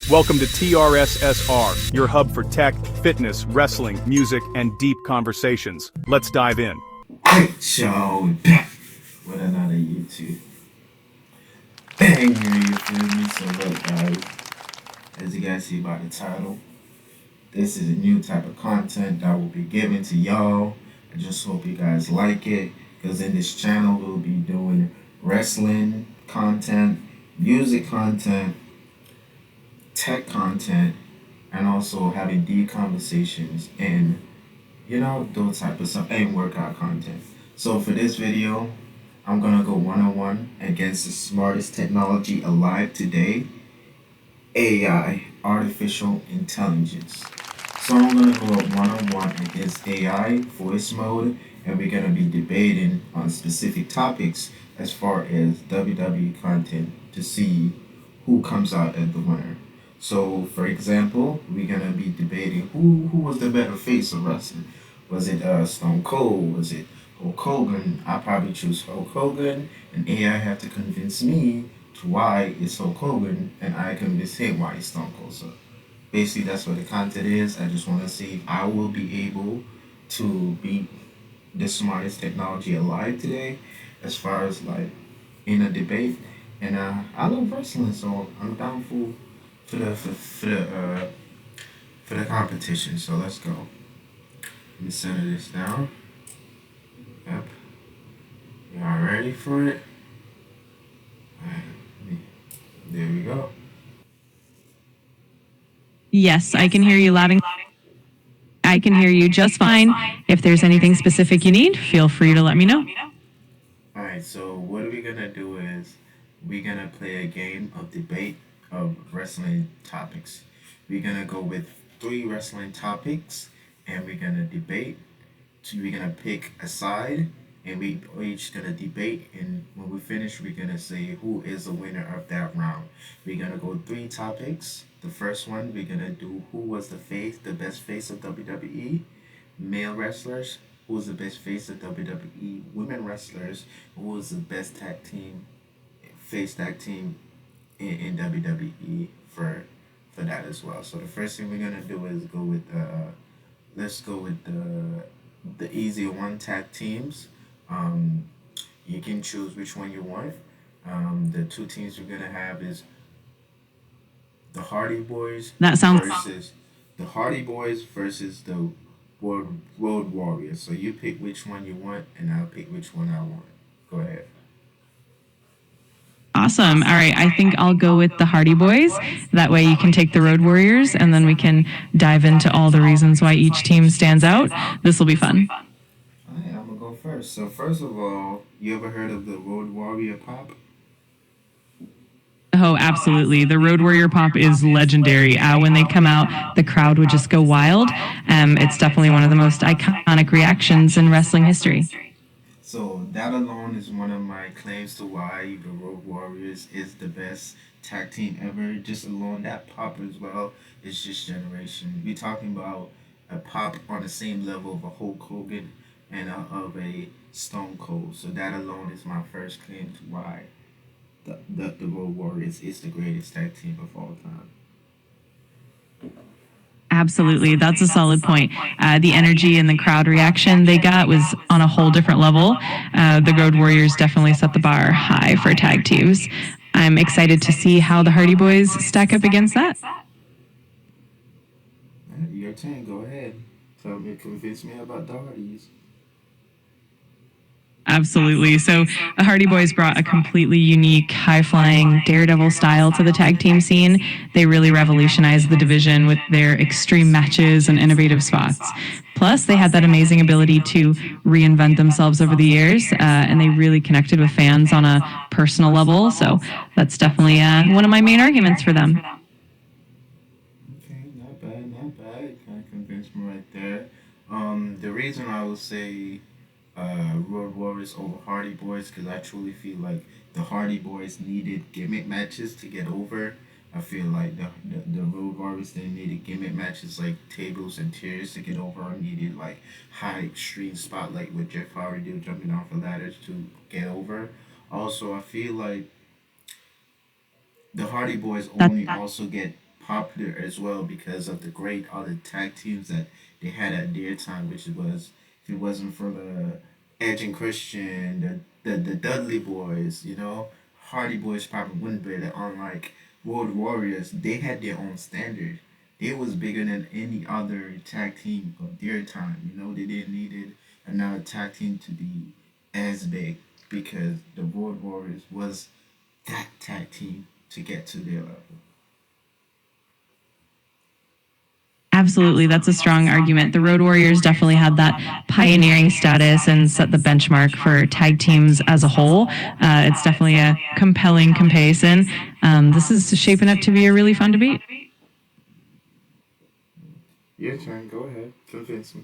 Welcome to TRSSR, your hub for tech, fitness, wrestling, music, and deep conversations. Let's dive in. Alright, y'all, back with another YouTube banger, you feel me? So look, guys, as you guys see by the title, this is a new type of content that will be given to y'all. I just hope you guys like it, because in this channel we'll be doing wrestling content, music content, tech content, and also having deep conversations and those type of stuff, and workout content. So for this video, I'm gonna go one-on-one against the smartest technology alive today, AI, artificial intelligence. So I'm gonna go one-on-one against AI voice mode, and we're gonna be debating on specific topics as far as WWE content to see who comes out as the winner. So, for example, we're gonna be debating who was the better face of wrestling. Was it Stone Cold? Was it Hulk Hogan? I probably choose Hulk Hogan, and AI have to convince me to why it's Hulk Hogan, and I convince him why it's Stone Cold. So, basically, that's what the content is. I just want to see if I will be able to beat the smartest technology alive today, as far as like in a debate. And I love wrestling, so I'm down for the competition. So let's go. Let me center this down. Yep. Y'all ready for it? Alright, there we go. Yes, I can hear you loud and I can hear you just fine. If there's anything specific you need, feel free to let me know. Alright, so what we're gonna do is we're gonna play a game of debate of wrestling topics. We're gonna go with 3 wrestling topics, and we're gonna debate. So we're gonna pick a side, and we each gonna debate. And when we finish, we're gonna say who is the winner of that round. We're gonna go 3 topics. The first one, we're gonna do who was the best face of WWE, male wrestlers. Who was the best face of WWE, women wrestlers. Who was the best tag team in WWE for that as well. So the first thing we're gonna do is go with let's go with the easier one, tag teams. You can choose which one you want. The 2 teams we're gonna have is the Hardy Boys That sounds versus the Hardy Boys versus the Road Warriors. So you pick which one you want, and I'll pick which one I want. Go ahead. awesome. All right, I think I'll go with the Hardy Boys. That way you can take the Road Warriors, and then we can dive into all the reasons why each team stands out. This will be fun. Alright, I'm gonna go first. So first of all, you ever heard of the Road Warrior pop? Oh, absolutely. The Road Warrior pop is legendary. When they come out, the crowd would just go wild. It's definitely one of the most iconic reactions in wrestling history. So that alone is one of my claims to why the Road Warriors is the best tag team ever. Just alone that pop as well is just generation. We're talking about a pop on the same level of a Hulk Hogan and of a Stone Cold. So that alone is my first claim to why the Road Warriors is the greatest tag team of all time. Absolutely. That's a solid point. The energy and the crowd reaction they got was on a whole different level. The Road Warriors definitely set the bar high for tag teams. I'm excited to see how the Hardy Boys stack up against that. Your turn. Go ahead. Tell me, convince me about the Hardys. Absolutely. So the Hardy Boys brought a completely unique, high-flying, daredevil style to the tag team scene. They really revolutionized the division with their extreme matches and innovative spots. Plus, they had that amazing ability to reinvent themselves over the years, and they really connected with fans on a personal level. So that's definitely one of my main arguments for them. Okay, not bad, not bad. Kind of convinced me right there. The reason I would say Road Warriors over Hardy Boys, because I truly feel like the Hardy Boys needed gimmick matches to get over. I feel like the Road Warriors didn't need gimmick matches like tables and chairs to get over. I needed like high extreme spotlight with Jeff Hardy jumping off of ladders to get over. Also, I feel like the Hardy Boys only also get popular as well because of the great other tag teams that they had at their time, which was if it wasn't for the Edge and Christian, the Dudley Boys, Hardy Boys probably wouldn't be there. Unlike Road Warriors, they had their own standard. They was bigger than any other tag team of their time. They didn't needed another tag team to be as big because the Road Warriors was that tag team to get to their level. Absolutely, that's a strong argument. The Road Warriors definitely had that pioneering status and set the benchmark for tag teams as a whole. It's definitely a compelling comparison. This is shaping up to be a really fun debate. Your turn. Go ahead. Convince me.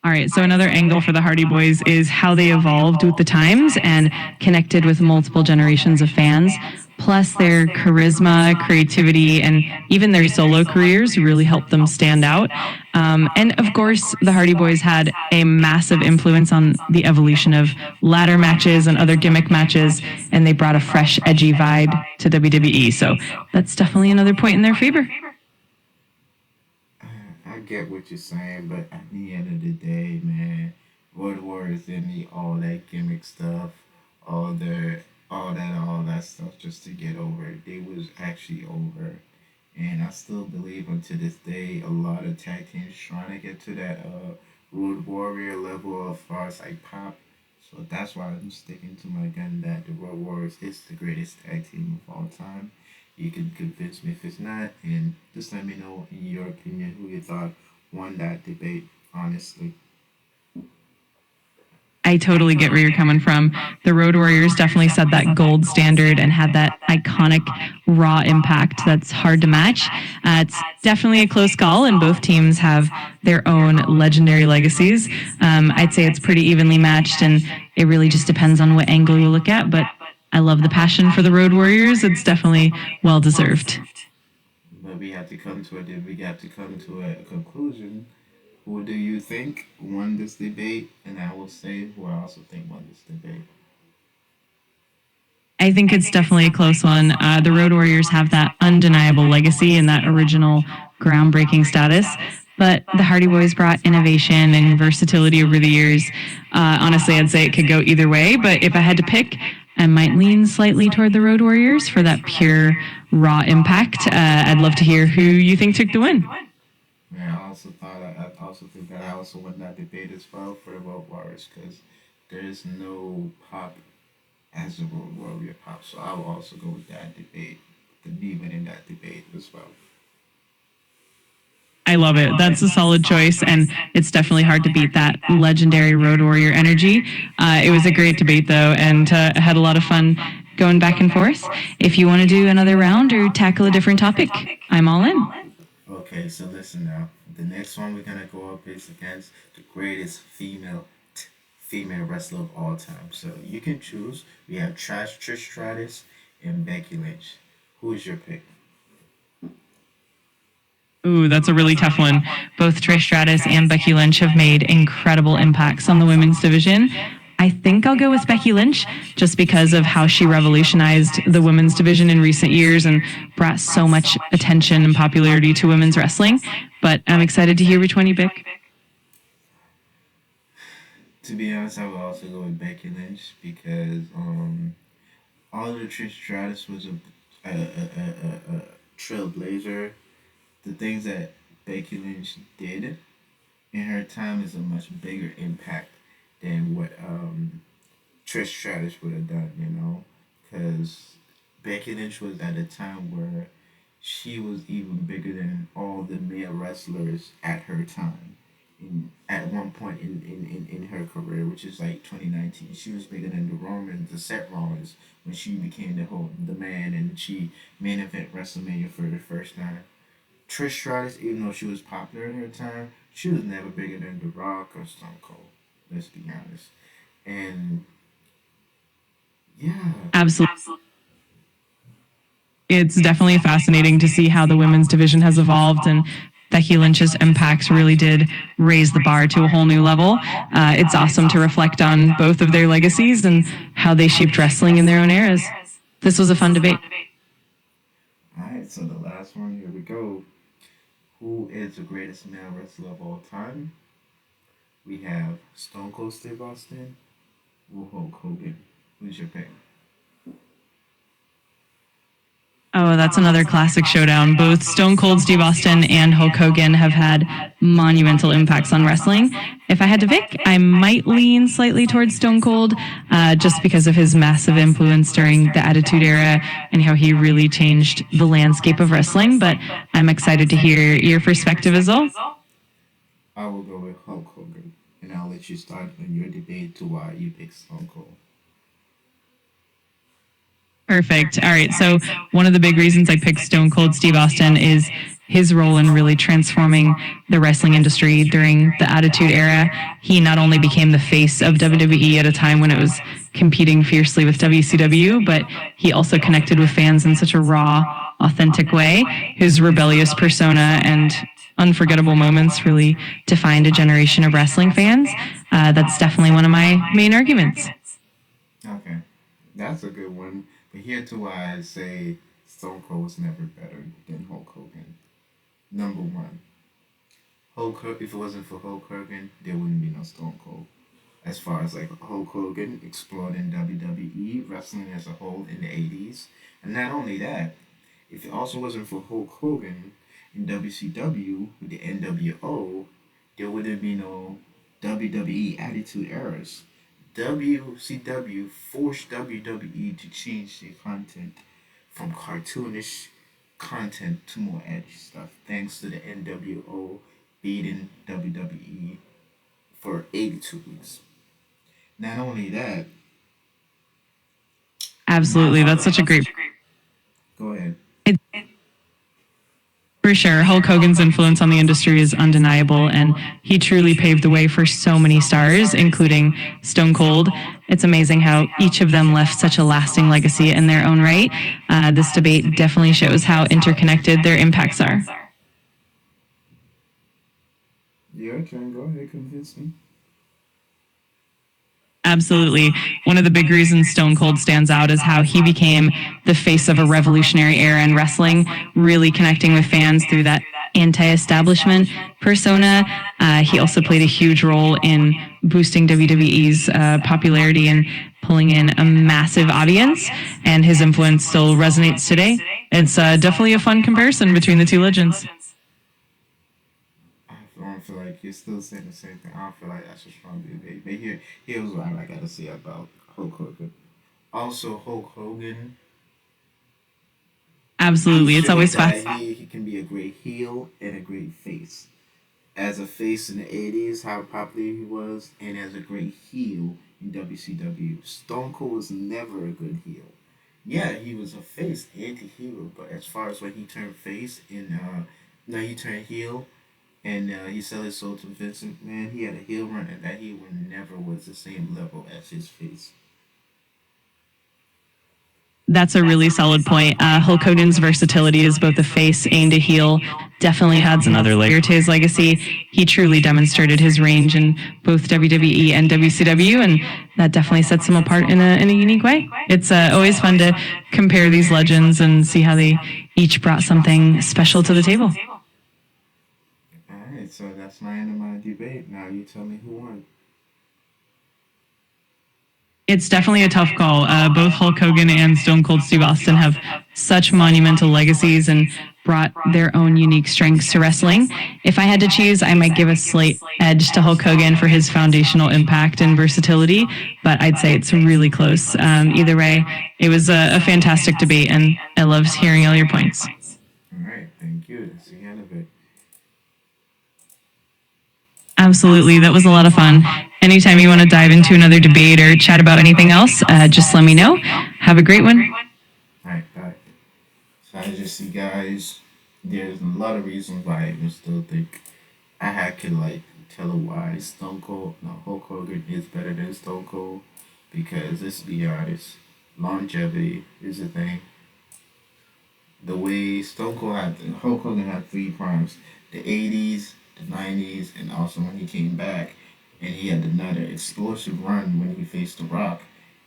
All right, so another angle for the Hardy Boys is how they evolved with the times and connected with multiple generations of fans. Plus, their charisma, creativity, and even their solo careers really helped them stand out. And of course, the Hardy Boys had a massive influence on the evolution of ladder matches and other gimmick matches, and they brought a fresh, edgy vibe to WWE. So that's definitely another point in their favor. I get what you're saying, but at the end of the day, man, Road Warriors didn't need all that gimmick stuff, all the all that stuff just to get over it. They was actually over. And I still believe unto this day a lot of tag teams trying to get to that Road Warrior level of far as like pop. So that's why I'm sticking to my gun that the Road Warriors is the greatest tag team of all time. You can convince me if it's not, and just let me know in your opinion who you thought won that debate, honestly. I totally get where you're coming from. The Road Warriors definitely set that gold standard and had that iconic raw impact that's hard to match. It's definitely a close call, and both teams have their own legendary legacies. I'd say it's pretty evenly matched, and it really just depends on what angle you look at, but I love the passion for the Road Warriors. It's definitely well deserved. But we have to come to a conclusion. Who do you think won this debate? And I will say who I also think won this debate. I think it's definitely a close one. The Road Warriors have that undeniable legacy and that original groundbreaking status. But the Hardy Boys brought innovation and versatility over the years. Honestly, I'd say it could go either way. But if I had to pick, I might lean slightly toward the Road Warriors for that pure, raw impact. I'd love to hear who you think took the win. Yeah, I also think that I also won that debate as well for the Road Warriors because there is no pop as a Road Warrior pop. So I will also go with that debate, the me winning that debate as well. I love it. That's a solid choice, and it's definitely hard to beat that legendary Road Warrior energy. It was a great debate, though, and had a lot of fun going back and forth. If you want to do another round or tackle a different topic, I'm all in. Okay, so listen now. The next one we're gonna go up is against the greatest female wrestler of all time. So you can choose. We have Trish Stratus and Becky Lynch. Who is your pick? Ooh, that's a really tough one. Both Trish Stratus and Becky Lynch have made incredible impacts on the women's division. I think I'll go with Becky Lynch just because of how she revolutionized the women's division in recent years and brought so much attention and popularity to women's wrestling. But I'm excited to hear which one you pick. To be honest, I would also go with Becky Lynch because although Trish Stratus was a trailblazer, the things that Becky Lynch did in her time is a much bigger impact than what Trish Stratus would have done, because Becky Lynch was at a time where she was even bigger than all the male wrestlers at her time. At one point in her career, which is like 2019, she was bigger than the Seth Rollins when she became the man and she main event WrestleMania for the first time. Trish Stratus, even though she was popular in her time, she was never bigger than The Rock or Stone Cold. Let's be honest. And yeah. Absolutely. It's definitely fascinating to see how the women's division has evolved, and Becky Lynch's impacts really did raise the bar to a whole new level. It's awesome to reflect on both of their legacies and how they shaped wrestling in their own eras. This was a fun debate. So the last one, here we go. Who is the greatest male wrestler of all time? We have Stone Cold Steve Austin or Hulk Hogan. Who's your pick? Oh, that's another classic showdown. Both Stone Cold Steve Austin and Hulk Hogan have had monumental impacts on wrestling. If I had to pick, I might lean slightly towards Stone Cold, just because of his massive influence during the Attitude Era and how he really changed the landscape of wrestling. But I'm excited to hear your perspective as well. I will go with Hulk Hogan, and I'll let you start on your debate to why you pick Stone Cold. Perfect. All right. So one of the big reasons I picked Stone Cold Steve Austin is his role in really transforming the wrestling industry during the Attitude Era. He not only became the face of WWE at a time when it was competing fiercely with WCW, but he also connected with fans in such a raw, authentic way. His rebellious persona and unforgettable moments really defined a generation of wrestling fans. That's definitely one of my main arguments. Okay, that's a good one. But here to why I say Stone Cold was never better than Hulk Hogan. Number one, if it wasn't for Hulk Hogan, there wouldn't be no Stone Cold. As far as like Hulk Hogan explored in WWE, wrestling as a whole in the 80s. And not only that, if it also wasn't for Hulk Hogan in WCW with the NWO, there wouldn't be no WWE Attitude Eras. WCW forced WWE to change their content from cartoonish content to more edgy stuff, thanks to the NWO beating WWE for 82 weeks. Not only that, Absolutely. That's such a great. go ahead. For sure, Hulk Hogan's influence on the industry is undeniable, and he truly paved the way for so many stars, including Stone Cold. It's amazing how each of them left such a lasting legacy in their own right. This debate definitely shows how interconnected their impacts are. Yeah, okay, go ahead, convince me. Absolutely. One of the big reasons Stone Cold stands out is how he became the face of a revolutionary era in wrestling, really connecting with fans through that anti-establishment persona. He also played a huge role in boosting WWE's popularity and pulling in a massive audience, and his influence still resonates today. It's definitely a fun comparison between the two legends. I don't feel like you're still saying the same thing. I don't feel like that's a strong debate. But here's what I gotta say about Hulk Hogan. Also, Hulk Hogan Absolutely. It's showed always that fun. he can be a great heel and a great face. As a face in the 80s, how popular he was, and as a great heel in WCW. Stone Cold was never a good heel. Yeah, he was a face, anti-hero, but as far as when he turned face in, no, he turned heel and he sold his soul to Vince McMahon, he had a heel run, and that heel run never was the same level as his face. That's a really solid point. Hulk Hogan's versatility as both a face and a heel definitely adds another layer to his legacy. He truly demonstrated his range in both WWE and WCW, and that definitely sets him apart in a unique way. It's always fun to compare these legends and see how they each brought something special to the table. Alright, so that's my end of my debate. Now you tell me who won. It's definitely a tough call. Both Hulk Hogan and Stone Cold Steve Austin have such monumental legacies and brought their own unique strengths to wrestling. If I had to choose, I might give a slight edge to Hulk Hogan for his foundational impact and versatility, but I'd say it's really close. Either way, it was a fantastic debate, and I loved hearing all your points. Alright, thank you. That's the end of it. Absolutely. That was a lot of fun. Anytime you want to dive into another debate or chat about anything else, just let me know. Have a great one. Alright, bye. So as you see, guys, there's a lot of reasons why I even still think I had to like tell her why Stone Cold, no, Hulk Hogan is better than Stone Cold, because let's be honest, longevity is a thing. The way Hulk Hogan had three primes: the 80s, the 90s, and also when he came back, and he had another explosive run when he faced The Rock,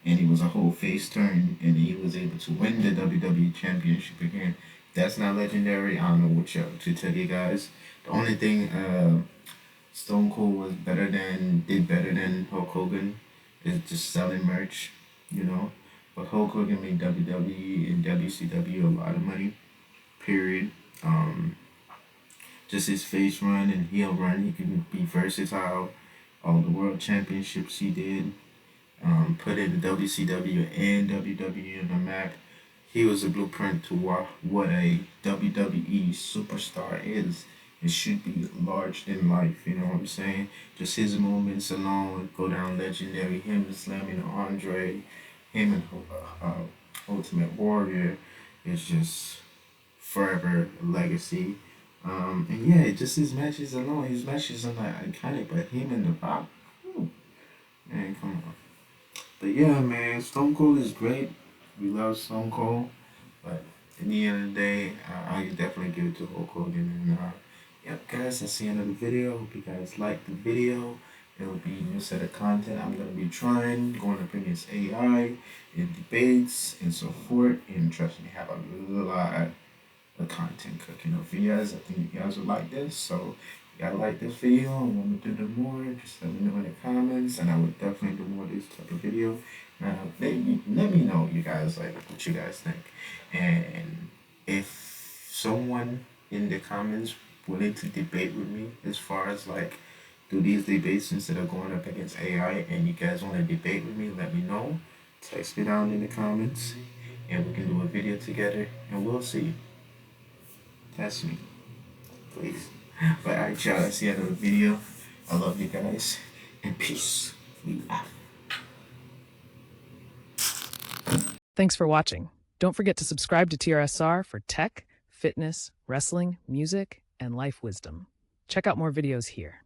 and he was a whole face turn, and he was able to win the WWE Championship again. that's not legendary, I don't know what to tell you guys. The only thing Stone Cold was did better than Hulk Hogan is just selling merch, you know. But Hulk Hogan made WWE and WCW a lot of money. Period. Just his face run and heel run, he can be versatile. All the world championships he did, put in the WCW and WWE on the map. He was a blueprint to what a WWE superstar is. It should be large than life, you know what I'm saying? Just his moments alone go down legendary. Him slamming Andre, him and Ultimate Warrior is just forever a legacy. And yeah, just his matches alone. His matches are not iconic, but him and The Rock, whew, man, come on. But yeah, man, Stone Cold is great. We love Stone Cold, but in the end of the day, I definitely give it to Hulk Hogan. And yep, guys, that's the end of the video. Hope you guys liked the video. It will be a new set of content I'm gonna be going up against AI in debates and so forth. And trust me, have a lot of content cooking up for you guys. I think you guys will like this. So if you guys like this video and want me to do more, just let me know in the comments, and I would definitely do more of this type of video. Let me know, you guys, like what you guys think, and if someone in the comments willing to debate with me as far as like do these debates instead of going up against AI, and you guys want to debate with me, let me know. Text me down in the comments, and we can do a video together, and we'll see. That's me, please. But alright, y'all, that's the end of the video. I love you guys, and peace. We out. Thanks for watching. Don't forget to subscribe to TRSR for tech, fitness, wrestling, music, and life wisdom. Check out more videos here.